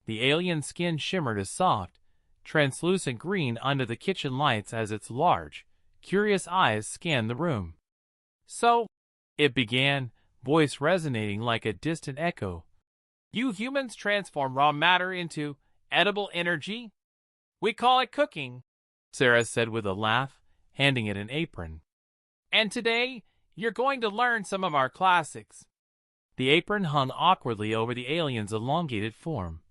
The alien skin shimmered a soft, translucent green under the kitchen lights as its large, curious eyes scanned the room. "So," it began, voice resonating like a distant echo, "you humans transform raw matter into edible energy? We call it cooking," Sarah said with a laugh, handing it an apron. "And today, you're going to learn some of our classics." The apron hung awkwardly over the alien's elongated form,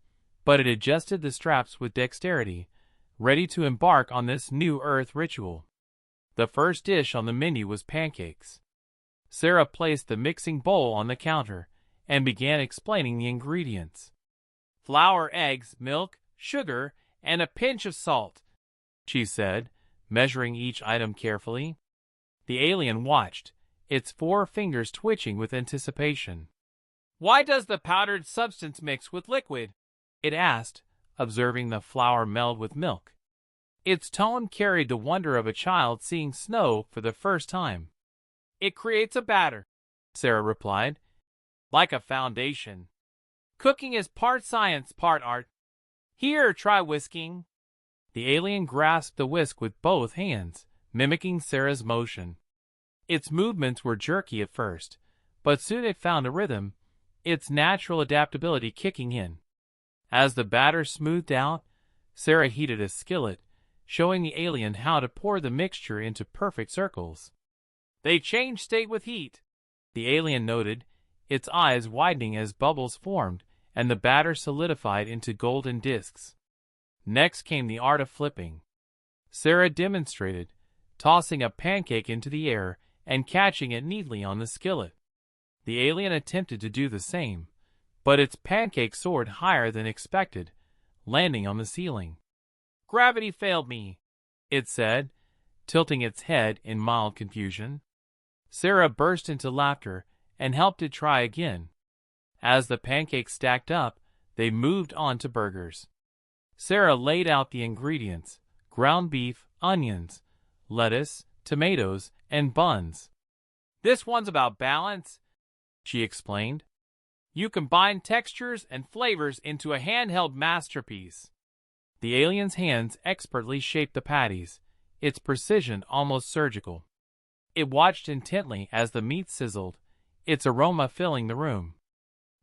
but it adjusted the straps with dexterity, ready to embark on this new Earth ritual. The first dish on the menu was pancakes. Sarah placed the mixing bowl on the counter and began explaining the ingredients. "Flour, eggs, milk, sugar, and a pinch of salt," she said, measuring each item carefully. The alien watched, its 4 fingers twitching with anticipation. "Why does the powdered substance mix with liquid?" it asked, observing the flour meld with milk. Its tone carried the wonder of a child seeing snow for the first time. "It creates a batter," Sarah replied, "like a foundation. Cooking is part science, part art. Here, try whisking." The alien grasped the whisk with both hands, mimicking Sarah's motion. Its movements were jerky at first, but soon it found a rhythm, its natural adaptability kicking in. As the batter smoothed out, Sarah heated a skillet, showing the alien how to pour the mixture into perfect circles. "They change state with heat," the alien noted, its eyes widening as bubbles formed and the batter solidified into golden discs. Next came the art of flipping. Sarah demonstrated, tossing a pancake into the air and catching it neatly on the skillet. The alien attempted to do the same, but its pancake soared higher than expected, landing on the ceiling. "Gravity failed me," it said, tilting its head in mild confusion. Sarah burst into laughter and helped it try again. As the pancakes stacked up, they moved on to burgers. Sarah laid out the ingredients: ground beef, onions, lettuce, tomatoes, and buns. "This one's about balance," she explained. "You combine textures and flavors into a handheld masterpiece." The alien's hands expertly shaped the patties, its precision almost surgical. It watched intently as the meat sizzled, its aroma filling the room.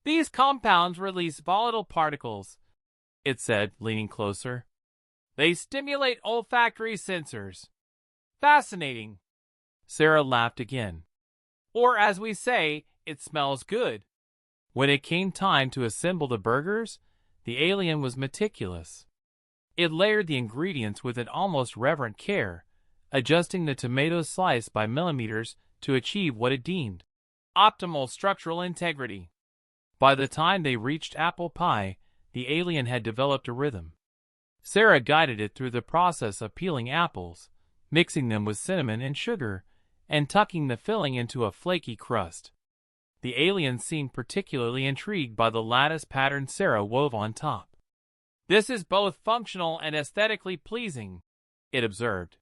"These compounds release volatile particles," it said, leaning closer. "They stimulate olfactory sensors." "Fascinating." Sarah laughed again. "Or as we say, it smells good." When it came time to assemble the burgers, the alien was meticulous. It layered the ingredients with an almost reverent care, adjusting the tomato slice by millimeters to achieve what it deemed optimal structural integrity. By the time they reached apple pie, the alien had developed a rhythm. Sarah guided it through the process of peeling apples, mixing them with cinnamon and sugar, and tucking the filling into a flaky crust. The alien seemed particularly intrigued by the lattice pattern Sarah wove on top. "This is both functional and aesthetically pleasing," it observed.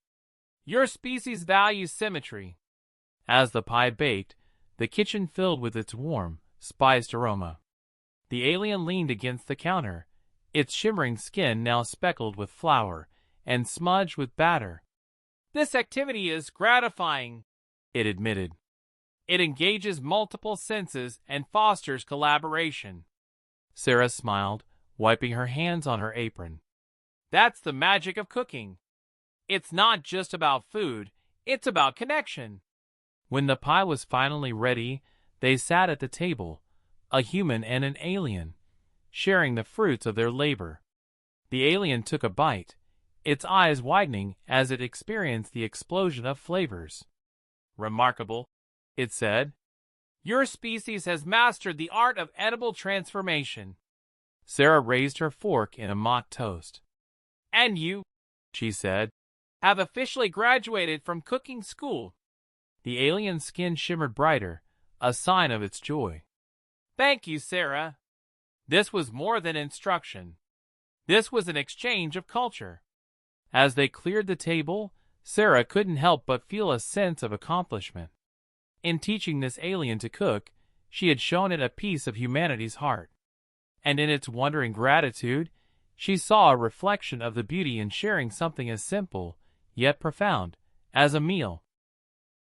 "Your species values symmetry." As the pie baked, the kitchen filled with its warm, spiced aroma. The alien leaned against the counter, its shimmering skin now speckled with flour and smudged with batter. "This activity is gratifying," it admitted. "It engages multiple senses and fosters collaboration." Sarah smiled, wiping her hands on her apron. "That's the magic of cooking. It's not just about food, it's about connection." When the pie was finally ready, they sat at the table, a human and an alien, sharing the fruits of their labor. The alien took a bite, its eyes widening as it experienced the explosion of flavors. "Remarkable," it said. "Your species has mastered the art of edible transformation." Sarah raised her fork in a mock toast. "And you," she said, "have officially graduated from cooking school." The alien's skin shimmered brighter, a sign of its joy. "Thank you, Sarah." This was more than instruction. This was an exchange of culture. As they cleared the table, Sarah couldn't help but feel a sense of accomplishment. In teaching this alien to cook, she had shown it a piece of humanity's heart. and in its wondering gratitude, she saw a reflection of the beauty in sharing something as simple, yet profound, as a meal.